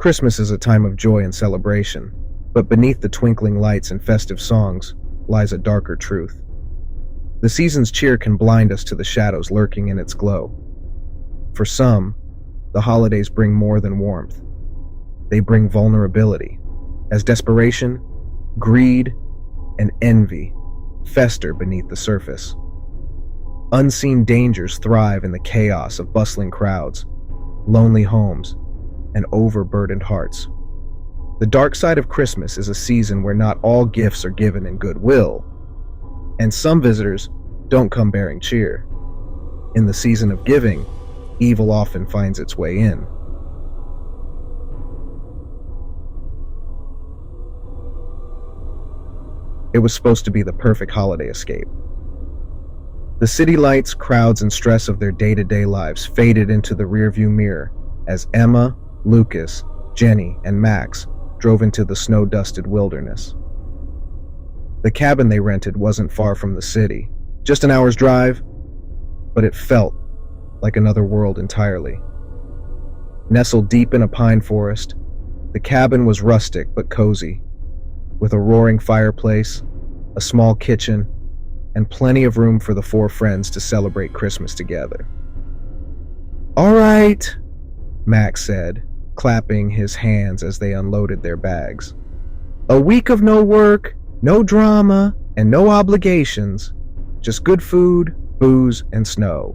Christmas is a time of joy and celebration, but beneath the twinkling lights and festive songs lies a darker truth. The season's cheer can blind us to the shadows lurking in its glow. For some, the holidays bring more than warmth. They bring vulnerability, as desperation, greed, and envy fester beneath the surface. Unseen dangers thrive in the chaos of bustling crowds, lonely homes, and overburdened hearts. The dark side of Christmas is a season where not all gifts are given in goodwill, and some visitors don't come bearing cheer. In the season of giving, evil often finds its way in. It was supposed to be the perfect holiday escape. The city lights, crowds, and stress of their day-to-day lives faded into the rearview mirror as Emma, Lucas, Jenny, and Max drove into the snow-dusted wilderness. The cabin they rented wasn't far from the city, just an hour's drive, but it felt like another world entirely. Nestled deep in a pine forest, the cabin was rustic but cozy, with a roaring fireplace, a small kitchen, and plenty of room for the four friends to celebrate Christmas together. "All right," Max said, clapping his hands as they unloaded their bags. "A week of no work, no drama, and no obligations. Just good food, booze, and snow."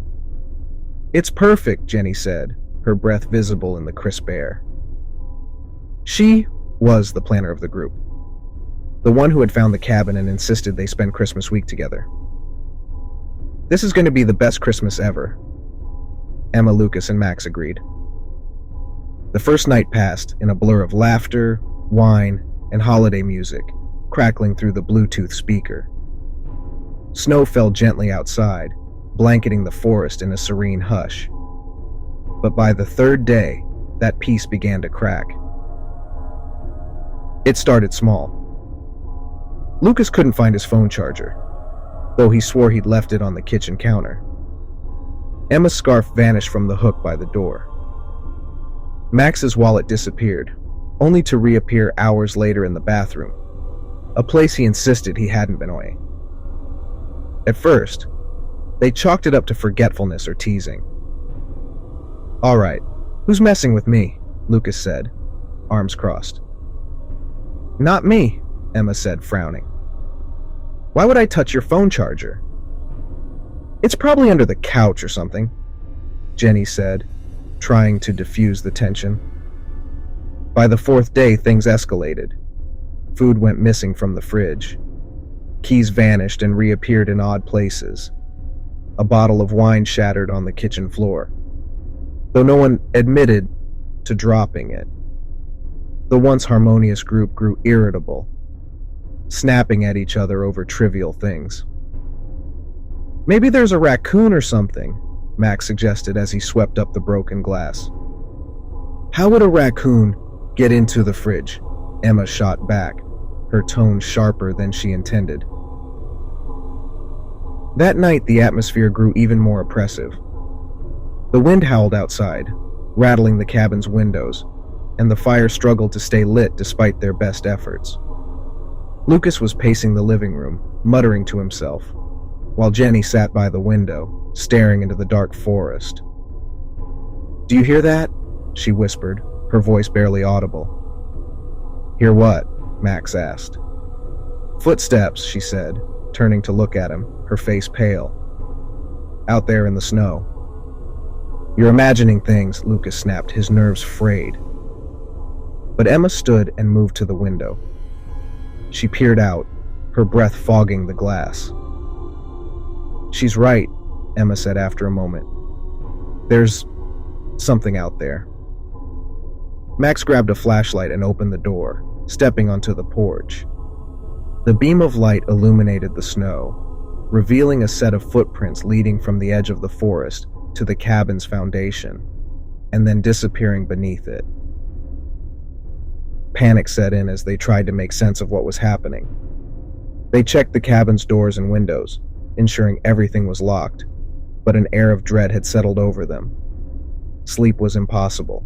"It's perfect," Jenny said, her breath visible in the crisp air. She was the planner of the group, the one who had found the cabin and insisted they spend Christmas week together. "This is going to be the best Christmas ever," Emma, Lucas, and Max agreed. The first night passed in a blur of laughter, wine, and holiday music crackling through the Bluetooth speaker. Snow fell gently outside, blanketing the forest in a serene hush. But by the third day, that peace began to crack. It started small. Lucas couldn't find his phone charger, though he swore he'd left it on the kitchen counter. Emma's scarf vanished from the hook by the door. Max's wallet disappeared, only to reappear hours later in the bathroom, a place he insisted he hadn't been away. At first, they chalked it up to forgetfulness or teasing. "All right, who's messing with me?" Lucas said, arms crossed. "Not me," Emma said, frowning. "Why would I touch your phone charger?" "It's probably under the couch or something," Jenny said, trying to diffuse the tension. By the fourth day, things escalated. Food went missing from the fridge. Keys vanished and reappeared in odd places. A bottle of wine shattered on the kitchen floor, though no one admitted to dropping it. The once harmonious group grew irritable, snapping at each other over trivial things. "Maybe there's a raccoon or something," Max suggested as he swept up the broken glass. "How would a raccoon get into the fridge?" Emma shot back, her tone sharper than she intended. That night, the atmosphere grew even more oppressive. The wind howled outside, rattling the cabin's windows, and the fire struggled to stay lit despite their best efforts. Lucas was pacing the living room, muttering to himself, while Jenny sat by the window, staring into the dark forest. "Do you hear that?" she whispered, her voice barely audible. "Hear what?" Max asked. "Footsteps," she said, turning to look at him, her face pale. "Out there in the snow." "You're imagining things," Lucas snapped, his nerves frayed. But Emma stood and moved to the window. She peered out, her breath fogging the glass. "She's right," Emma said after a moment. "There's something out there." Max grabbed a flashlight and opened the door, stepping onto the porch. The beam of light illuminated the snow, revealing a set of footprints leading from the edge of the forest to the cabin's foundation, and then disappearing beneath it. Panic set in as they tried to make sense of what was happening. They checked the cabin's doors and windows, ensuring everything was locked, but an air of dread had settled over them. Sleep was impossible.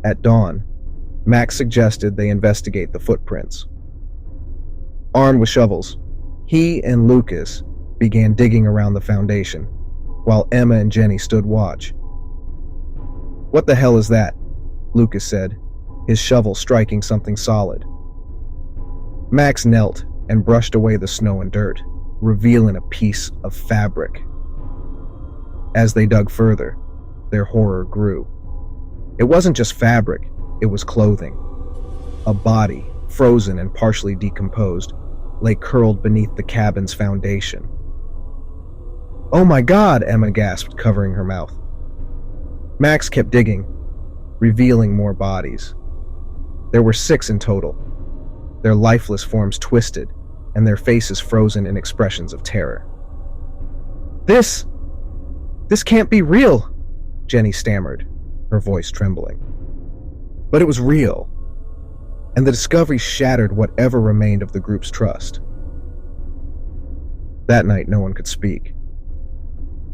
At dawn, Max suggested they investigate the footprints. Armed with shovels, he and Lucas began digging around the foundation, while Emma and Jenny stood watch. "What the hell is that?" Lucas said, his shovel striking something solid. Max knelt and brushed away the snow and dirt, revealing a piece of fabric. As they dug further, their horror grew. It wasn't just fabric, it was clothing. A body, frozen and partially decomposed, lay curled beneath the cabin's foundation. "Oh my God," Emma gasped, covering her mouth. Max kept digging, revealing more bodies. There were 6 in total, their lifeless forms twisted and their faces frozen in expressions of terror. This can't be real," Jenny stammered, her voice trembling. But it was real, and the discovery shattered whatever remained of the group's trust. That night, no one could speak.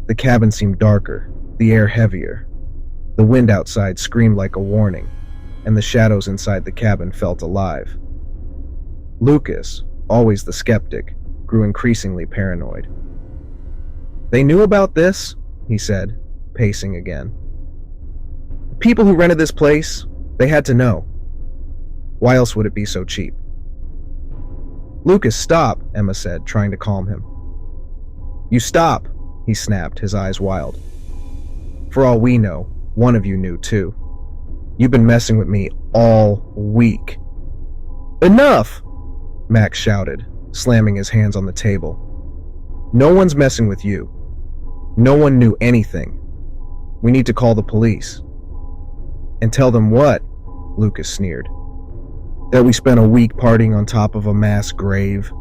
The cabin seemed darker, the air heavier. The wind outside screamed like a warning, and the shadows inside the cabin felt alive. Lucas, always the skeptic, grew increasingly paranoid. "They knew about this," he said, pacing again. "The people who rented this place, they had to know. Why else would it be so cheap?" "Lucas, stop," Emma said, trying to calm him. "You stop," he snapped, his eyes wild. "For all we know, one of you knew too. You've been messing with me all week." "Enough!" Max shouted, slamming his hands on the table. "No one's messing with you. No one knew anything. We need to call the police." "And tell them what?" Lucas sneered. "That we spent a week partying on top of a mass grave?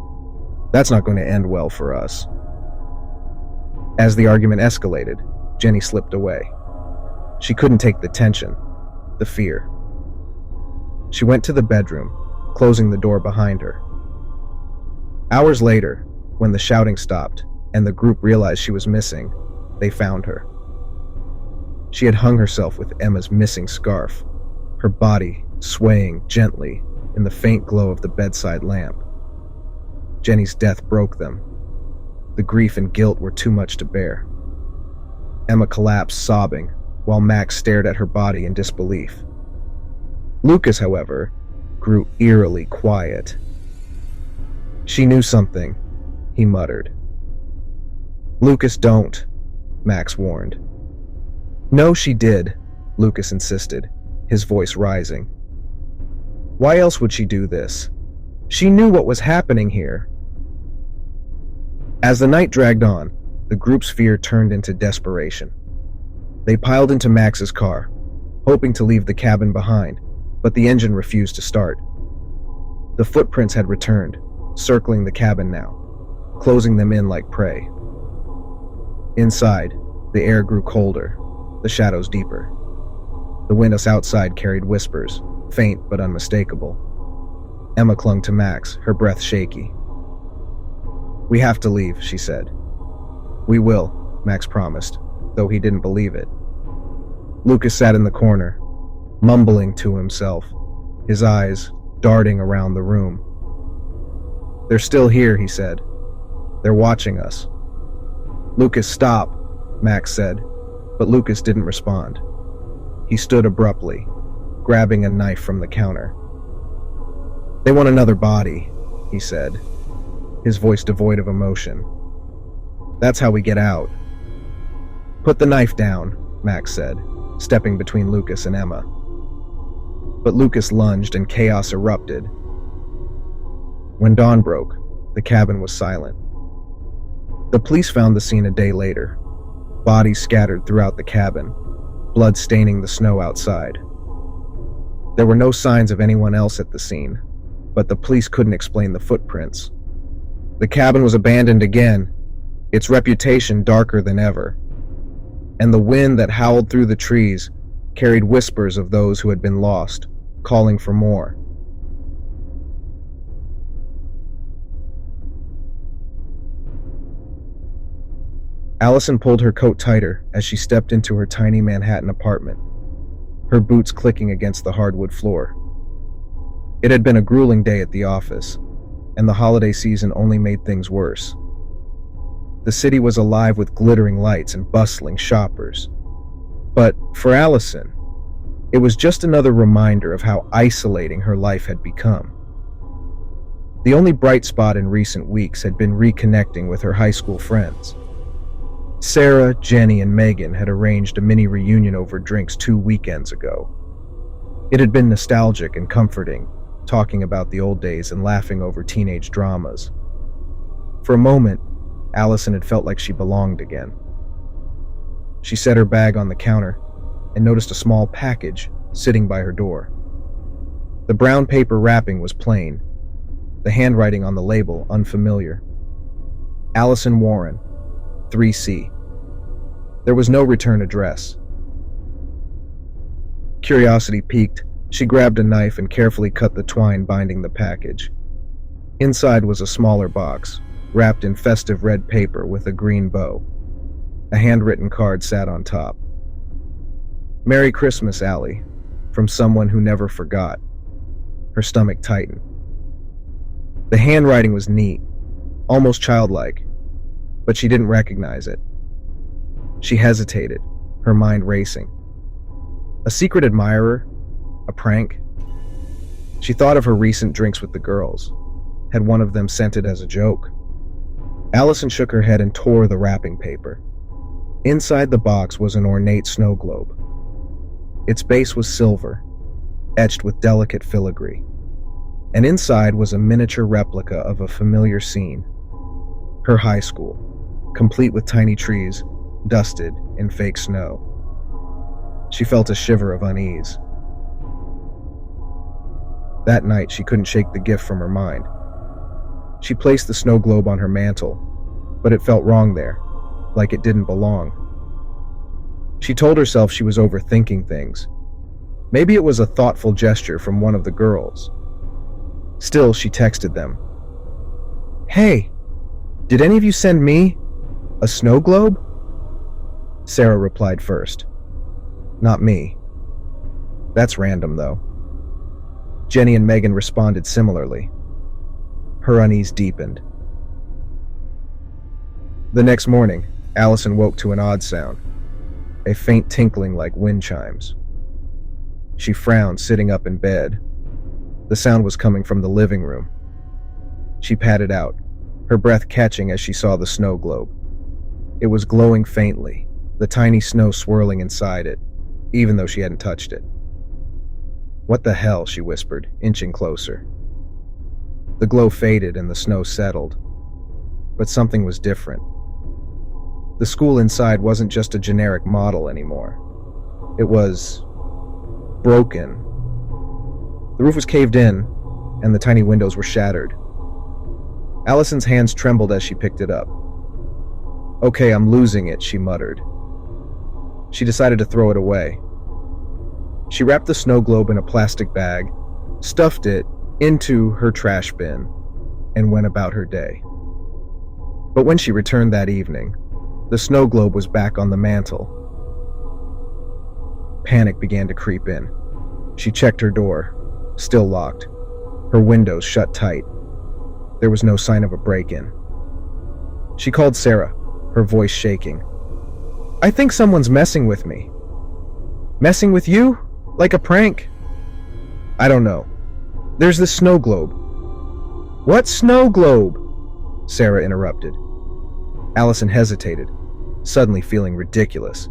That's not going to end well for us." As the argument escalated, Jenny slipped away. She couldn't take the tension, the fear. She went to the bedroom, closing the door behind her. Hours later, when the shouting stopped and the group realized she was missing, they found her. She had hung herself with Emma's missing scarf, her body swaying gently in the faint glow of the bedside lamp. Jenny's death broke them. The grief and guilt were too much to bear. Emma collapsed, sobbing, while Max stared at her body in disbelief. Lucas, however, grew eerily quiet. "She knew something," he muttered. "Lucas, don't," Max warned. "No, she did," Lucas insisted, his voice rising. "Why else would she do this? She knew what was happening here." As the night dragged on, the group's fear turned into desperation. They piled into Max's car, hoping to leave the cabin behind, but the engine refused to start. The footprints had returned, circling the cabin now, closing them in like prey. Inside, the air grew colder, the shadows deeper. The windows outside carried whispers, faint but unmistakable. Emma clung to Max, her breath shaky. "We have to leave," she said. "We will," Max promised, though he didn't believe it. Lucas sat in the corner, mumbling to himself, his eyes darting around the room. "They're still here," he said. "They're watching us." "Lucas, stop," Max said, but Lucas didn't respond. He stood abruptly, grabbing a knife from the counter. "They want another body," he said, his voice devoid of emotion. "That's how we get out." "Put the knife down," Max said, stepping between Lucas and Emma. But Lucas lunged and chaos erupted. When dawn broke, the cabin was silent. The police found the scene a day later, bodies scattered throughout the cabin, blood staining the snow outside. There were no signs of anyone else at the scene, but the police couldn't explain the footprints. The cabin was abandoned again, its reputation darker than ever, and the wind that howled through the trees carried whispers of those who had been lost, calling for more. Allison pulled her coat tighter as she stepped into her tiny Manhattan apartment, her boots clicking against the hardwood floor. It had been a grueling day at the office, and the holiday season only made things worse. The city was alive with glittering lights and bustling shoppers. But for Allison, it was just another reminder of how isolating her life had become. The only bright spot in recent weeks had been reconnecting with her high school friends. Sarah, Jenny, and Megan had arranged a mini reunion over drinks 2 weekends ago. It had been nostalgic and comforting, talking about the old days and laughing over teenage dramas. For a moment, Allison had felt like she belonged again. She set her bag on the counter and noticed a small package sitting by her door. The brown paper wrapping was plain, the handwriting on the label unfamiliar. Allison Warren, 3C. There was no return address. Curiosity piqued, she grabbed a knife and carefully cut the twine binding the package. Inside was a smaller box, wrapped in festive red paper with a green bow. A handwritten card sat on top. "Merry Christmas, Allie," from someone who never forgot. Her stomach tightened. The handwriting was neat, almost childlike, but she didn't recognize it. She hesitated, her mind racing. A secret admirer? A prank? She thought of her recent drinks with the girls. Had one of them sent it as a joke? Allison shook her head and tore the wrapping paper. Inside the box was an ornate snow globe. Its base was silver, etched with delicate filigree, and inside was a miniature replica of a familiar scene. Her high school, complete with tiny trees, dusted in fake snow. She felt a shiver of unease. That night, she couldn't shake the gift from her mind. She placed the snow globe on her mantle, but it felt wrong there, like it didn't belong. She told herself she was overthinking things. Maybe it was a thoughtful gesture from one of the girls. Still, she texted them. "Hey, did any of you send me a snow globe?" Sarah replied first. "Not me." "That's random, though." Jenny and Megan responded similarly. Her unease deepened. The next morning, Allison woke to an odd sound, a faint tinkling like wind chimes. She frowned, sitting up in bed. The sound was coming from the living room. She patted out, her breath catching as she saw the snow globe. It was glowing faintly, the tiny snow swirling inside it, even though she hadn't touched it. "What the hell?" she whispered, inching closer. The glow faded and the snow settled, but something was different. The school inside wasn't just a generic model anymore. It was broken. The roof was caved in, and the tiny windows were shattered. Allison's hands trembled as she picked it up. "Okay, I'm losing it," she muttered. She decided to throw it away. She wrapped the snow globe in a plastic bag, stuffed it into her trash bin, and went about her day. But when she returned that evening, the snow globe was back on the mantle. Panic began to creep in. She checked her door, still locked, her windows shut tight. There was no sign of a break-in. She called Sarah, her voice shaking. "I think someone's messing with me." "Messing with you? Like a prank?" "I don't know. There's this snow globe." "What snow globe?" Sarah interrupted. Allison hesitated, suddenly feeling ridiculous.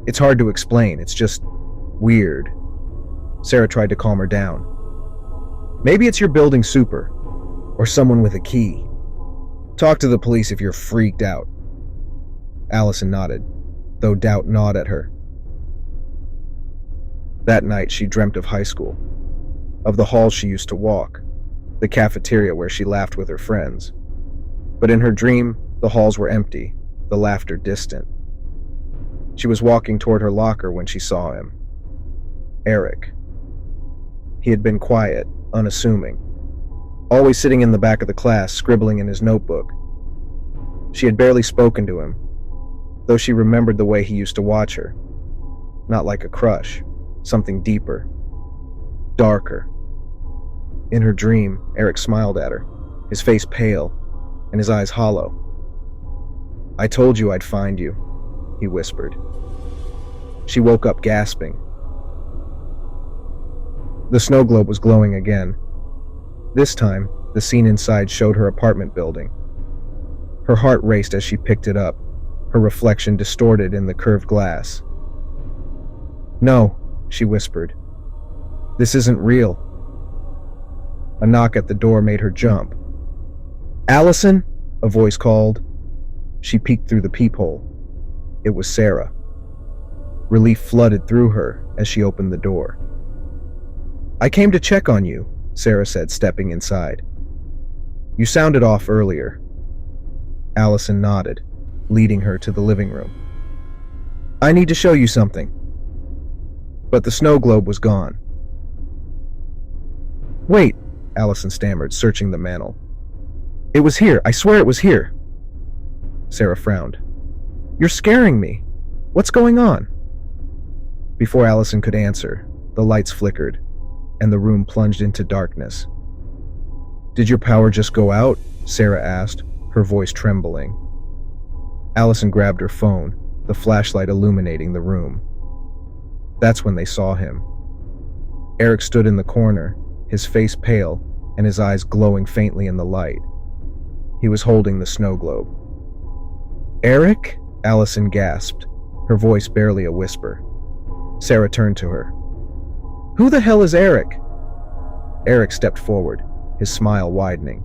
"It's hard to explain, it's just weird." Sarah tried to calm her down. "Maybe it's your building super, or someone with a key. Talk to the police if you're freaked out." Allison nodded, though doubt gnawed at her. That night she dreamt of high school, of the halls she used to walk, the cafeteria where she laughed with her friends. But in her dream, the halls were empty, the laughter distant. She was walking toward her locker when she saw him. Eric. He had been quiet, unassuming, always sitting in the back of the class, scribbling in his notebook. She had barely spoken to him, though she remembered the way he used to watch her. Not like a crush, something deeper, darker. In her dream, Eric smiled at her, his face pale and his eyes hollow. "I told you I'd find you," he whispered. She woke up gasping. The snow globe was glowing again. This time, the scene inside showed her apartment building. Her heart raced as she picked it up, her reflection distorted in the curved glass. "No," she whispered. "This isn't real." A knock at the door made her jump. "Allison?" a voice called. She peeked through the peephole. It was Sarah. Relief flooded through her as she opened the door. "I came to check on you," Sarah said, stepping inside. "You sounded off earlier." Allison nodded, leading her to the living room. "I need to show you something." But the snow globe was gone. "Wait," Allison stammered, searching the mantel. "It was here. I swear it was here." Sarah frowned. "You're scaring me. What's going on?" Before Allison could answer, the lights flickered, and the room plunged into darkness. "Did your power just go out?" Sarah asked, her voice trembling. Allison grabbed her phone, the flashlight illuminating the room. That's when they saw him. Eric stood in the corner, his face pale and his eyes glowing faintly in the light. He was holding the snow globe. "Eric?" Allison gasped, her voice barely a whisper. Sarah turned to her. "Who the hell is Eric?" Eric stepped forward, his smile widening.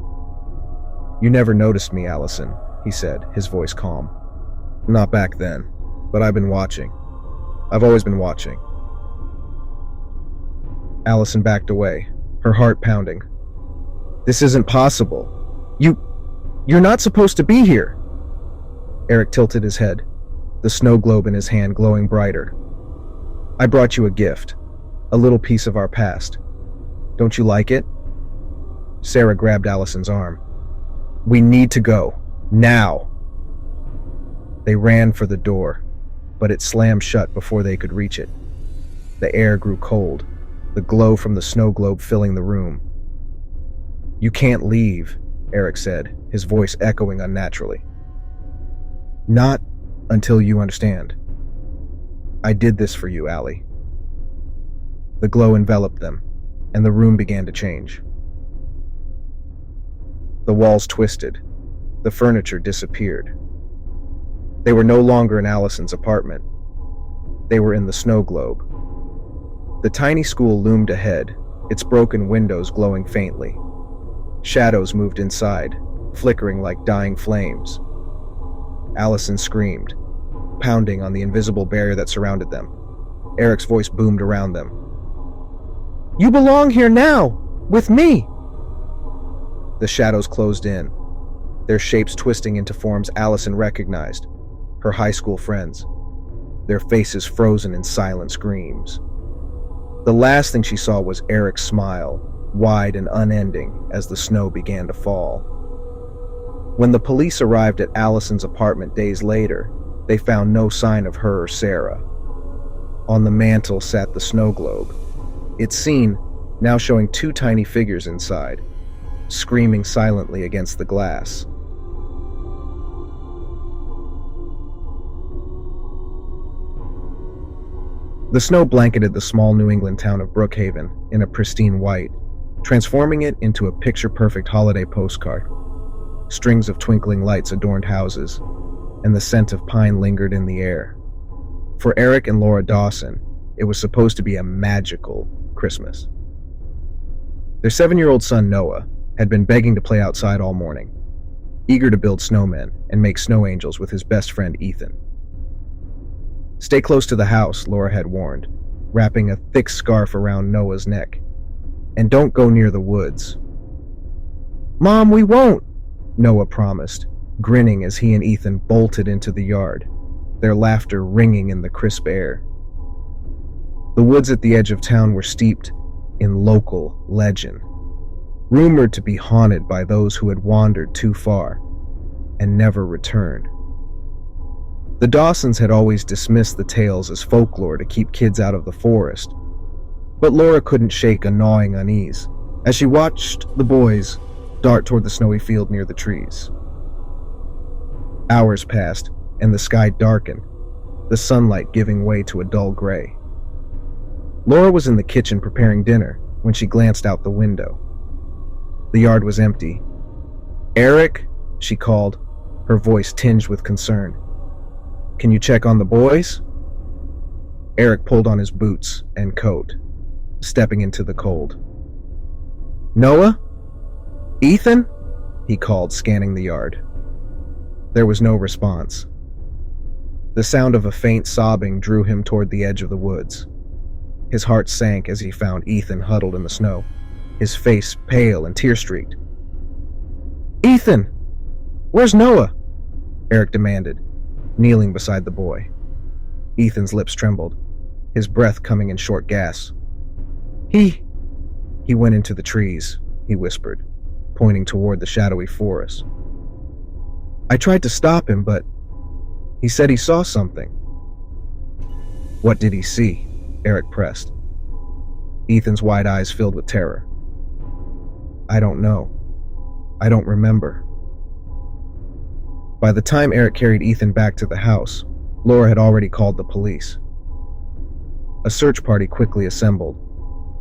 "You never noticed me, Allison," he said, his voice calm. "Not back then, but I've been watching. I've always been watching." Allison backed away, her heart pounding. "This isn't possible. You're not supposed to be here." Eric tilted his head, the snow globe in his hand glowing brighter. "I brought you a gift, a little piece of our past. Don't you like it?" Sarah grabbed Allison's arm. "We need to go, now." They ran for the door, but it slammed shut before they could reach it. The air grew cold, the glow from the snow globe filling the room. "You can't leave," Eric said, his voice echoing unnaturally. "Not until you understand. I did this for you, Allie." The glow enveloped them, and the room began to change. The walls twisted. The furniture disappeared. They were no longer in Allison's apartment. They were in the snow globe. The tiny school loomed ahead, its broken windows glowing faintly. Shadows moved inside, flickering like dying flames. Allison screamed, pounding on the invisible barrier that surrounded them. Eric's voice boomed around them. "You belong here now, with me!" The shadows closed in, their shapes twisting into forms Allison recognized, her high school friends, their faces frozen in silent screams. The last thing she saw was Eric's smile, wide and unending as the snow began to fall. When the police arrived at Allison's apartment days later, they found no sign of her or Sarah. On the mantel sat the snow globe, its scene now showing two tiny figures inside, screaming silently against the glass. The snow blanketed the small New England town of Brookhaven in a pristine white, transforming it into a picture-perfect holiday postcard. Strings of twinkling lights adorned houses, and the scent of pine lingered in the air. For Eric and Laura Dawson, it was supposed to be a magical Christmas. Their 7-year-old son Noah had been begging to play outside all morning, eager to build snowmen and make snow angels with his best friend Ethan. "Stay close to the house," Laura had warned, wrapping a thick scarf around Noah's neck. "And don't go near the woods." "Mom, we won't," Noah promised, grinning as he and Ethan bolted into the yard, their laughter ringing in the crisp air. The woods at the edge of town were steeped in local legend, rumored to be haunted by those who had wandered too far and never returned. The Dawsons had always dismissed the tales as folklore to keep kids out of the forest, but Laura couldn't shake a gnawing unease. as she watched the boys dart toward the snowy field near the trees. Hours passed, and the sky darkened, the sunlight giving way to a dull gray. Laura was in the kitchen preparing dinner when she glanced out the window. The yard was empty. "Eric," she called, her voice tinged with concern. "Can you check on the boys?" Eric pulled on his boots and coat, stepping into the cold. "Noah? Ethan?" he called, scanning the yard. There was no response. The sound of a faint sobbing drew him toward the edge of the woods. His heart sank as he found Ethan huddled in the snow, his face pale and tear-streaked. "Ethan! Where's Noah?" Eric demanded, kneeling beside the boy. Ethan's lips trembled, his breath coming in short gasps. He went into the trees," he whispered, pointing toward the shadowy forest. "I tried to stop him, but he said he saw something." "What did he see?" Eric pressed. Ethan's wide eyes filled with terror. "I don't know. I don't remember." By the time Eric carried Ethan back to the house, Laura had already called the police. A search party quickly assembled,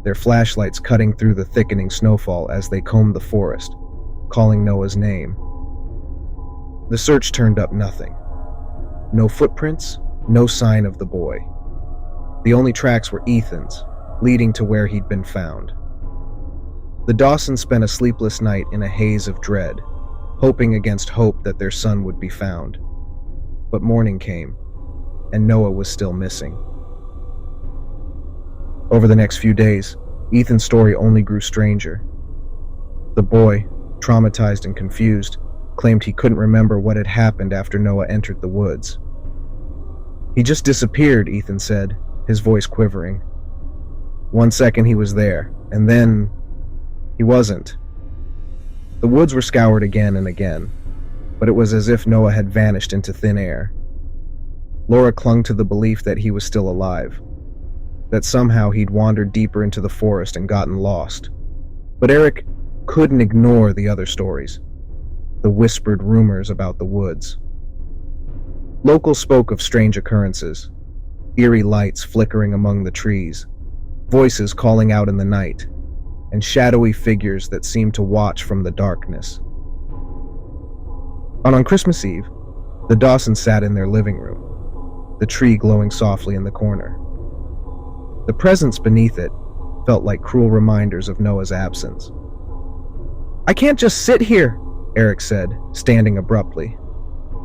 their flashlights cutting through the thickening snowfall as they combed the forest, calling Noah's name. The search turned up nothing. No footprints, no sign of the boy. The only tracks were Ethan's, leading to where he'd been found. The Dawsons spent a sleepless night in a haze of dread, hoping against hope that their son would be found. But morning came, and Noah was still missing. Over the next few days, Ethan's story only grew stranger. The boy, traumatized and confused, claimed he couldn't remember what had happened after Noah entered the woods. "He just disappeared," Ethan said, his voice quivering. "One second he was there, and then he wasn't." The woods were scoured again and again, but it was as if Noah had vanished into thin air. Laura clung to the belief that he was still alive, that somehow he'd wandered deeper into the forest and gotten lost. But Eric couldn't ignore the other stories, the whispered rumors about the woods. Locals spoke of strange occurrences, eerie lights flickering among the trees, voices calling out in the night, and shadowy figures that seemed to watch from the darkness. On Christmas Eve, the Dawsons sat in their living room, the tree glowing softly in the corner. The presents beneath it felt like cruel reminders of Noah's absence. "I can't just sit here," Eric said, standing abruptly.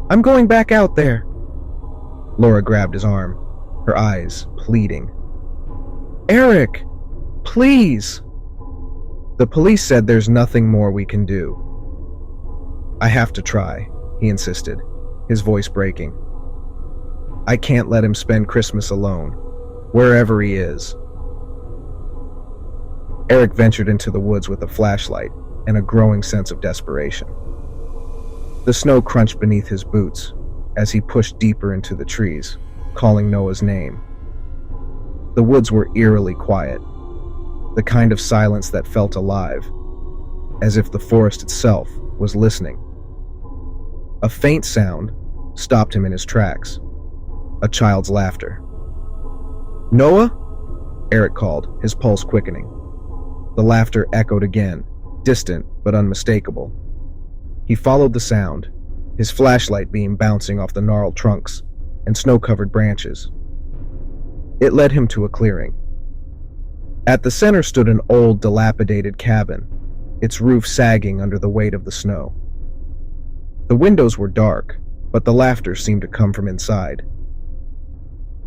"I'm going back out there." Laura grabbed his arm, her eyes pleading. "Eric, please." "The police said there's nothing more we can do." "I have to try," he insisted, his voice breaking. "I can't let him spend Christmas alone, wherever he is." Eric ventured into the woods with a flashlight and a growing sense of desperation. The snow crunched beneath his boots as he pushed deeper into the trees, calling Noah's name. The woods were eerily quiet, the kind of silence that felt alive, as if the forest itself was listening. A faint sound stopped him in his tracks, a child's laughter. "Noah?" Eric called, his pulse quickening. The laughter echoed again, distant but unmistakable. He followed the sound, his flashlight beam bouncing off the gnarled trunks and snow-covered branches. It led him to a clearing. At the center stood an old, dilapidated cabin, its roof sagging under the weight of the snow. The windows were dark, but the laughter seemed to come from inside.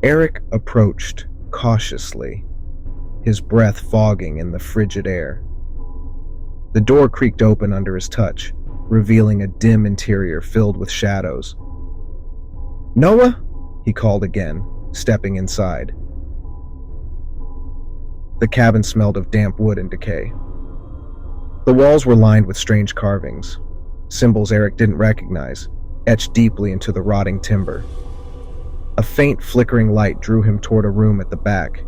Eric approached cautiously, his breath fogging in the frigid air. The door creaked open under his touch, revealing a dim interior filled with shadows. "Noah?" he called again, stepping inside. The cabin smelled of damp wood and decay. The walls were lined with strange carvings, symbols Eric didn't recognize, etched deeply into the rotting timber. A faint flickering light drew him toward a room at the back.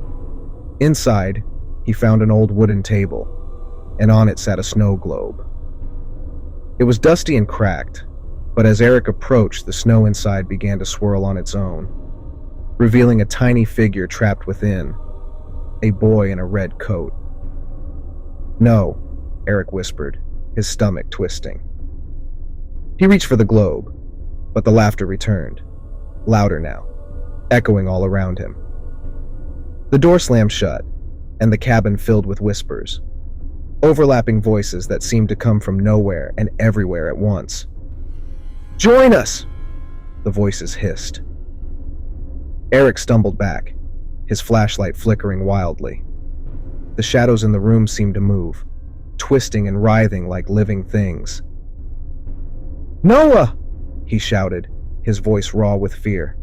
Inside, he found an old wooden table, and on it sat a snow globe. It was dusty and cracked, but as Eric approached, the snow inside began to swirl on its own, revealing a tiny figure trapped within, a boy in a red coat. "No," Eric whispered, his stomach twisting. He reached for the globe, but the laughter returned, louder now, echoing all around him. The door slammed shut, and the cabin filled with whispers, overlapping voices that seemed to come from nowhere and everywhere at once. "Join us!" the voices hissed. Eric stumbled back, his flashlight flickering wildly. The shadows in the room seemed to move, twisting and writhing like living things. "Noah!" he shouted, his voice raw with fear.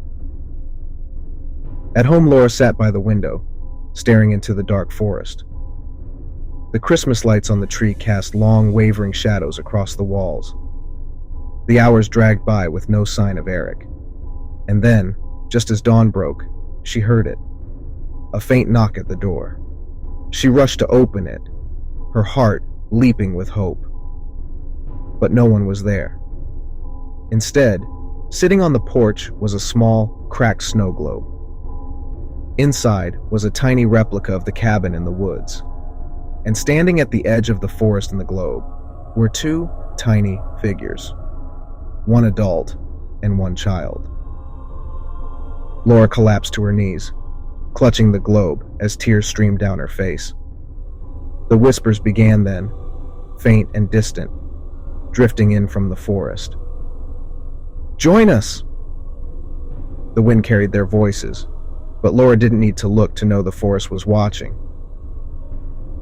At home, Laura sat by the window, staring into the dark forest. The Christmas lights on the tree cast long, wavering shadows across the walls. The hours dragged by with no sign of Eric. And then, just as dawn broke, she heard it. A faint knock at the door. She rushed to open it, her heart leaping with hope. But no one was there. Instead, sitting on the porch was a small, cracked snow globe. Inside was a tiny replica of the cabin in the woods. And standing at the edge of the forest in the globe were two tiny figures, one adult and one child. Laura collapsed to her knees, clutching the globe as tears streamed down her face. The whispers began then, faint and distant, drifting in from the forest. "Join us!" The wind carried their voices, but Laura didn't need to look to know the forest was watching.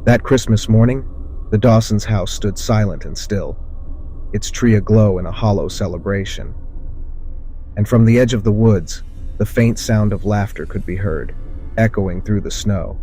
That Christmas morning, the Dawsons' house stood silent and still, its tree aglow in a hollow celebration. And from the edge of the woods, the faint sound of laughter could be heard, echoing through the snow.